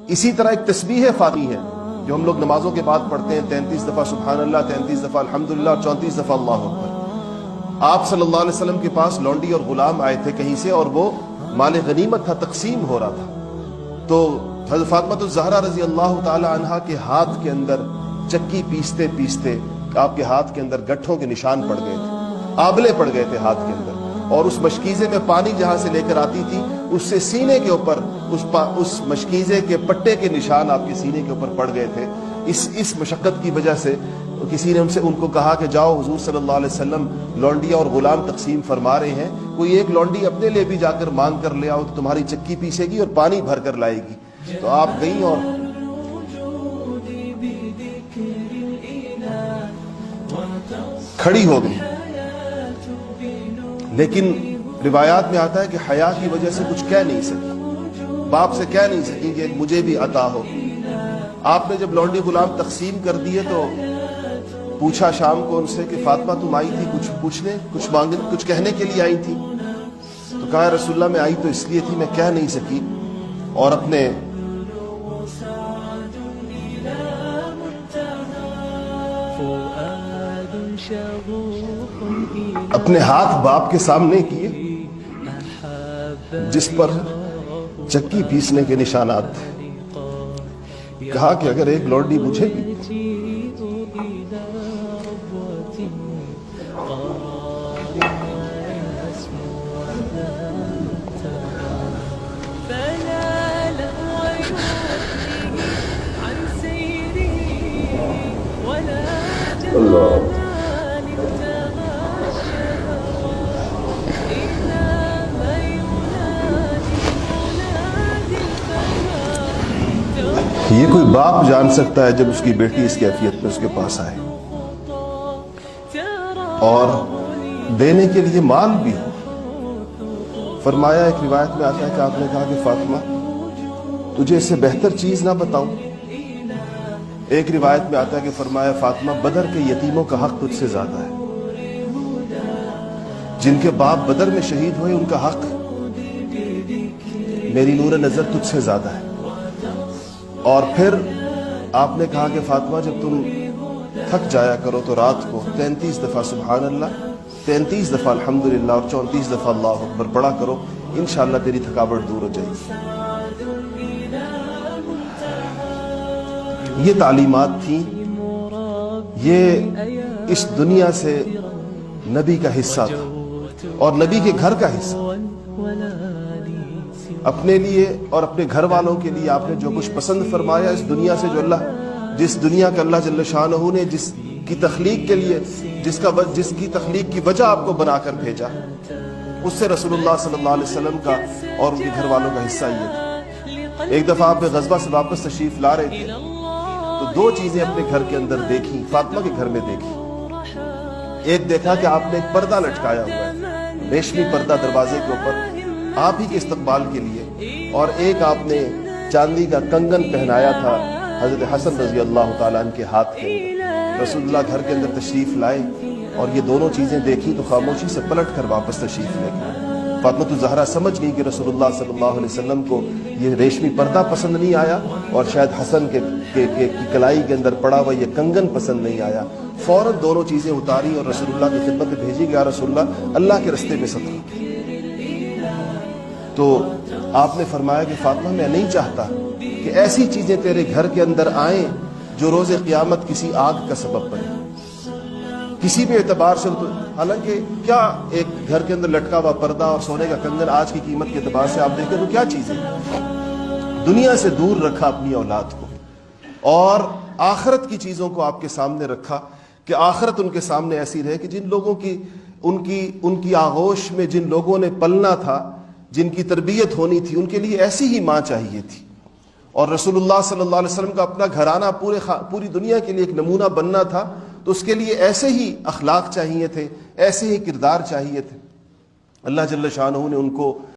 اسی طرح ایک تسبیح فاطمی ہے جو ہم لوگ نمازوں کے بعد پڑھتے ہیں، 33 دفعہ سبحان اللہ، 33 دفعہ الحمدللہ اور 34 دفعہ اللہ اکبر۔ آپ صلی اللہ علیہ وسلم کے پاس لونڈی اور غلام آئے تھے کہیں سے، اور وہ مال غنیمت تھا، تقسیم ہو رہا تھا، تو حضرت فاطمہ الزہرا رضی اللہ تعالی عنہا کے ہاتھ کے اندر چکی پیستے پیستے آپ کے ہاتھ کے اندر گٹھوں کے نشان پڑ گئے تھے، آبلے پڑ گئے تھے ہاتھ کے اندر، اور اس مشکیزے میں پانی جہاں سے لے کر آتی تھی اس سے سینے کے اوپر اس مشکیزے کے پٹے کے نشان آپ کے سینے کے اوپر پڑ گئے تھے۔ اس مشقت کی وجہ سے کسی نے ان کو کہا کہ جاؤ، حضور صلی اللہ علیہ وسلم لونڈیاں اور غلام تقسیم فرما رہے ہیں، کوئی ایک لونڈی اپنے لیے بھی جا کر مانگ کر لے آؤ تو تمہاری چکی پیسے گی اور پانی بھر کر لائے گی۔ تو آپ گئیں اور کھڑی ہو گئی، لیکن روایات میں آتا ہے کہ حیا کی وجہ سے کچھ کہہ نہیں سکی، باپ سے کہہ نہیں سکی کہ مجھے بھی عطا ہو۔ آپ نے جب لونڈی غلام تقسیم کر دیے تو پوچھا شام کو ان سے کہ فاطمہ تم آئی تھی کچھ پوچھنے، کچھ مانگنے، کچھ کہنے کے لیے آئی تھی؟ تو کہا رسول اللہ میں آئی تو اس لیے تھی، میں کہہ نہیں سکی، اور اپنے ہاتھ باپ کے سامنے کیے جس پر چکی پیسنے کے نشانات تھے۔ کہا کہ اگر ایک لونڈی مجھے بھی اللہ یہ کوئی باپ جان سکتا ہے جب اس کی بیٹی اس کیفیت میں اس کے پاس آئے اور دینے کے لیے مال بھی ہو۔ فرمایا، ایک روایت میں آتا ہے کہ آپ نے کہا کہ فاطمہ تجھے اس سے بہتر چیز نہ بتاؤں؟ ایک روایت میں آتا ہے کہ فرمایا، فاطمہ بدر کے یتیموں کا حق تجھ سے زیادہ ہے، جن کے باپ بدر میں شہید ہوئے ان کا حق میری نور نظر تجھ سے زیادہ ہے۔ اور پھر آپ نے کہا کہ فاطمہ جب تم تھک جایا کرو تو رات کو 33 دفعہ سبحان اللہ، 33 دفعہ الحمدللہ اور 34 دفعہ اللہ اکبر پڑھا کرو، انشاءاللہ تیری تھکاوٹ دور ہو جائے گی۔ یہ تعلیمات تھیں، یہ اس دنیا سے نبی کا حصہ تھا اور نبی کے گھر کا حصہ۔ اپنے لیے اور اپنے گھر والوں کے لیے آپ نے جو کچھ پسند فرمایا اس دنیا سے، جس دنیا کا اللہ جل شانہ نے جس کی تخلیق کے لیے جس کی تخلیق کی وجہ آپ کو بنا کر بھیجا، اس سے رسول اللہ صلی اللہ علیہ وسلم کا اور ان کے گھر والوں کا حصہ یہ تھا۔ ایک دفعہ آپ غزوہ سے واپس تشریف لا رہے تھے تو دو چیزیں اپنے گھر کے اندر دیکھی، فاطمہ کے گھر میں دیکھی۔ ایک دیکھا کہ آپ نے ایک پردہ لٹکایا ہوا ہے، ریشمی پردہ دروازے کے اوپر آپ ہی کے استقبال کے لیے، اور ایک آپ نے چاندی کا کنگن پہنایا تھا حضرت حسن رضی اللہ تعالیٰ عنہ کے ہاتھ کے اندر۔ رسول اللہ گھر کے اندر تشریف لائے اور یہ دونوں چیزیں دیکھی تو خاموشی سے پلٹ کر واپس تشریف لے گئے۔ فاطمہ الزہرا سمجھ گئی کہ رسول اللہ صلی اللہ علیہ وسلم کو یہ ریشمی پردہ پسند نہیں آیا اور شاید حسن کی کلائی کے اندر پڑا ہوا یہ کنگن پسند نہیں آیا۔ فوراً دونوں چیزیں اتاری اور رسول اللہ کی خدمت میں بھیجی کہ یا رسول اللہ کے رستے میں صدقہ۔ تو آپ نے فرمایا کہ فاطمہ میں نہیں چاہتا کہ ایسی چیزیں تیرے گھر کے اندر آئیں جو روز قیامت کسی آگ کا سبب بنے، کسی بھی اعتبار سے۔ حالانکہ کیا ایک گھر کے اندر لٹکا ہوا پردہ اور سونے کا کنگن آج کی قیمت کے اعتبار سے آپ دیکھیں تو کیا چیزیں، دنیا سے دور رکھا اپنی اولاد کو اور آخرت کی چیزوں کو آپ کے سامنے رکھا کہ آخرت ان کے سامنے ایسی رہے کہ جن لوگوں کی ان کی آغوش میں جن لوگوں نے پلنا تھا، جن کی تربیت ہونی تھی، ان کے لیے ایسی ہی ماں چاہیے تھی۔ اور رسول اللہ صلی اللہ علیہ وسلم کا اپنا گھرانہ پوری دنیا کے لیے ایک نمونہ بننا تھا، تو اس کے لیے ایسے ہی اخلاق چاہیے تھے، ایسے ہی کردار چاہیے تھے۔ اللہ جل شانہ نے ان کو